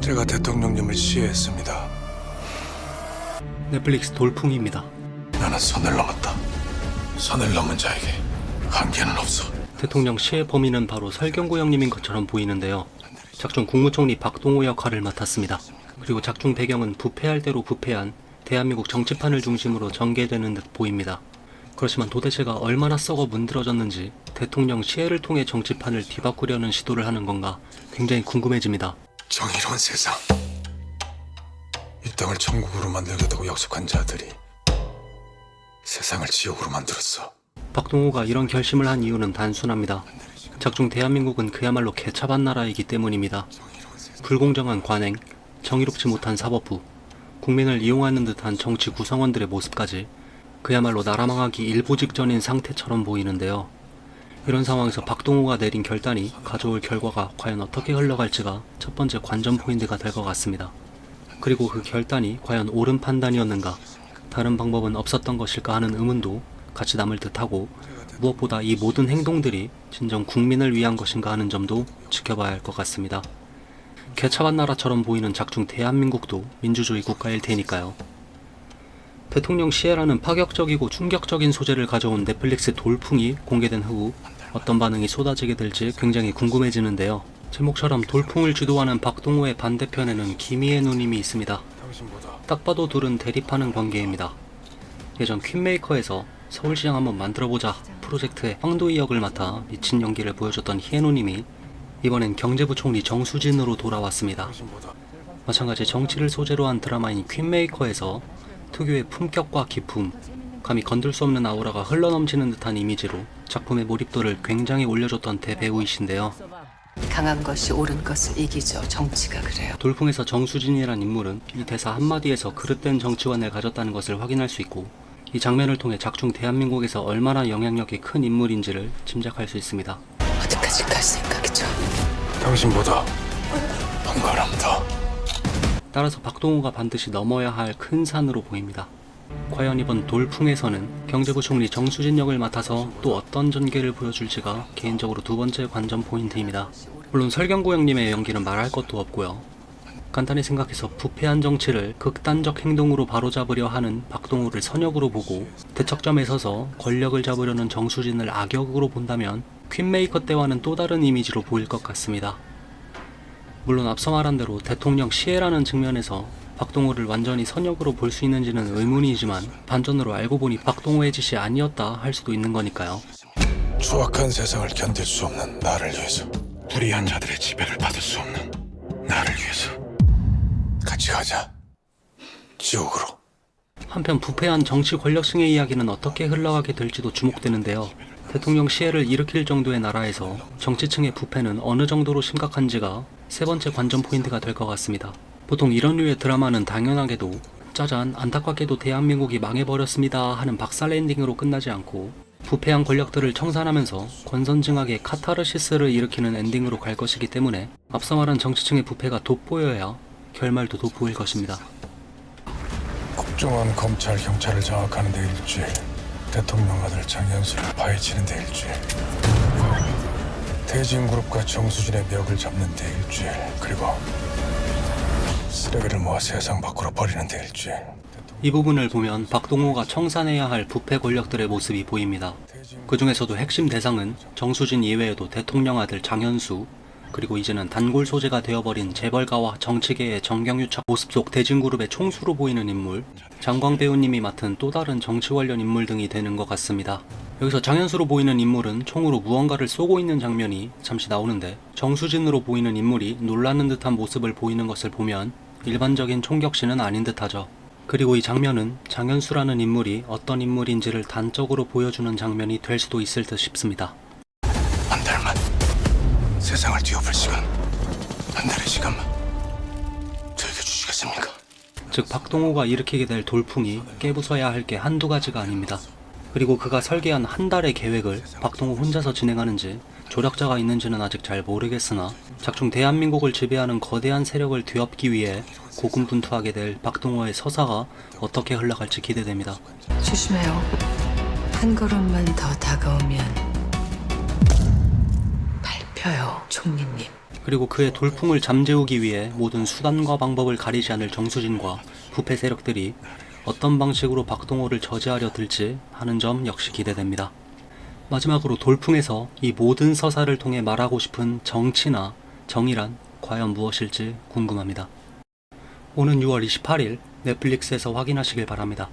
제가 대통령님을 시해했습니다. 넷플릭스 돌풍입니다. 나는 선을 넘었다. 선을 넘은 자에게 한계는 없어. 대통령 시해 범인은 바로 설경구 형님인 것처럼 보이는데요. 작중 국무총리 박동호 역할을 맡았습니다. 그리고 작중 배경은 부패할 대로 부패한 대한민국 정치판을 중심으로 전개되는 듯 보입니다. 그렇지만 도대체가 얼마나 썩어 문드러졌는지 대통령 시해를 통해 정치판을 뒤바꾸려는 시도를 하는 건가 굉장히 궁금해집니다. 정의로운 세상. 이 땅을 천국으로 만들겠다고 약속한 자들이 세상을 지옥으로 만들었어. 박동호가 이런 결심을 한 이유는 단순합니다. 작중 대한민국은 그야말로 개차반 나라이기 때문입니다. 불공정한 관행, 정의롭지 못한 사법부, 국민을 이용하는 듯한 정치 구성원들의 모습까지 그야말로 나라 망하기 일보 직전인 상태처럼 보이는데요. 이런 상황에서 박동호가 내린 결단이 가져올 결과가 과연 어떻게 흘러갈지가 첫 번째 관전 포인트가 될 것 같습니다. 그리고 그 결단이 과연 옳은 판단이었는가, 다른 방법은 없었던 것일까 하는 의문도 같이 남을 듯하고, 무엇보다 이 모든 행동들이 진정 국민을 위한 것인가 하는 점도 지켜봐야 할 것 같습니다. 개차반 나라처럼 보이는 작중 대한민국도 민주주의 국가일 테니까요. 대통령 시해라는 파격적이고 충격적인 소재를 가져온 넷플릭스 돌풍이 공개된 후 어떤 반응이 쏟아지게 될지 굉장히 궁금해지는데요. 제목처럼 돌풍을 주도하는 박동호의 반대편에는 김희애 누님이 있습니다. 딱 봐도 둘은 대립하는 관계입니다. 예전 퀸메이커에서 서울시장 한번 만들어보자 프로젝트의 황도희 역을 맡아 미친 연기를 보여줬던 희애 누님이 이번엔 경제부총리 정수진으로 돌아왔습니다. 마찬가지 정치를 소재로 한 드라마인 퀸메이커에서 특유의 품격과 기품, 감히 건들 수 없는 아우라가 흘러넘치는 듯한 이미지로 작품의 몰입도를 굉장히 올려줬던 대배우이신데요. 강한 것이 옳은 것을 이기죠. 정치가 그래요. 돌풍에서 정수진이란 인물은 이 대사 한마디에서 그릇된 정치관을 가졌다는 것을 확인할 수 있고, 이 장면을 통해 작중 대한민국에서 얼마나 영향력이 큰 인물인지를 짐작할 수 있습니다. 어디까지 갈 생각이죠? 당신보다 한 걸음 더. 따라서 박동호가 반드시 넘어야 할 큰 산으로 보입니다. 과연 이번 돌풍에서는 경제부총리 정수진 역을 맡아서 또 어떤 전개를 보여줄지가 개인적으로 두 번째 관전 포인트입니다. 물론 설경구 형님의 연기는 말할 것도 없고요. 간단히 생각해서 부패한 정치를 극단적 행동으로 바로잡으려 하는 박동호를 선역으로 보고, 대척점에 서서 권력을 잡으려는 정수진을 악역으로 본다면 퀸메이커 때와는 또 다른 이미지로 보일 것 같습니다. 물론 앞서 말한 대로 대통령 시해라는 측면에서 박동호를 완전히 선역으로 볼 수 있는지는 의문이지만, 반전으로 알고 보니 박동호의 짓이 아니었다 할 수도 있는 거니까요. 추악한 세상을 견딜 수 없는 나를 위해서, 불의한 자들의 지배를 받을 수 없는 나를 위해서 같이 가자. 지옥으로. 한편 부패한 정치 권력층의 이야기는 어떻게 흘러가게 될지도 주목되는데요. 대통령 시해를 일으킬 정도의 나라에서 정치층의 부패는 어느 정도로 심각한지가 세 번째 관전 포인트가 될 것 같습니다. 보통 이런 류의 드라마는 당연하게도 짜잔 안타깝게도 대한민국이 망해버렸습니다 하는 박살 엔딩으로 끝나지 않고, 부패한 권력들을 청산하면서 권선징악의 카타르시스를 일으키는 엔딩으로 갈 것이기 때문에 앞서 말한 정치층의 부패가 돋보여야 결말도 돋보일 것입니다. 국정원, 검찰, 경찰을 장악하는 데 일주일, 대통령 아들 장현수를 파헤치는 데 일주일, 대진그룹과 정수진의 멱을 잡는 데 일주일, 그리고 쓰레기를 모아 세상 밖으로 버리는 데 일주일. 이 부분을 보면 박동호가 청산해야 할 부패 권력들의 모습이 보입니다. 그 중에서도 핵심 대상은 정수진 이외에도 대통령 아들 장현수, 그리고 이제는 단골 소재가 되어버린 재벌가와 정치계의 정경유착 모습 속 대진그룹의 총수로 보이는 인물, 장광 배우님이 맡은 또 다른 정치 관련 인물 등이 되는 것 같습니다. 여기서 장현수로 보이는 인물은 총으로 무언가를 쏘고 있는 장면이 잠시 나오는데, 정수진으로 보이는 인물이 놀라는 듯한 모습을 보이는 것을 보면 일반적인 총격신은 아닌 듯하죠. 그리고 이 장면은 장현수라는 인물이 어떤 인물인지를 단적으로 보여주는 장면이 될 수도 있을 듯 싶습니다. 한 달만 세상을 뒤엎을 시간, 한 달의 시간만 저에게 주시겠습니까? 즉 박동호가 일으키게 될 돌풍이 깨부숴야 할 게 한두 가지가 아닙니다. 그리고 그가 설계한 한 달의 계획을 박동호 혼자서 진행하는지 조력자가 있는지는 아직 잘 모르겠으나, 작중 대한민국을 지배하는 거대한 세력을 뒤엎기 위해 고군분투하게 될 박동호의 서사가 어떻게 흘러갈지 기대됩니다. 조심해요. 한 걸음만 더 다가오면 밟혀요, 총리님. 그리고 그의 돌풍을 잠재우기 위해 모든 수단과 방법을 가리지 않을 정수진과 부패 세력들이 어떤 방식으로 박동호를 저지하려 들지 하는 점 역시 기대됩니다. 마지막으로 돌풍에서 이 모든 서사를 통해 말하고 싶은 정치나 정의란 과연 무엇일지 궁금합니다. 오는 6월 28일 넷플릭스에서 확인하시길 바랍니다.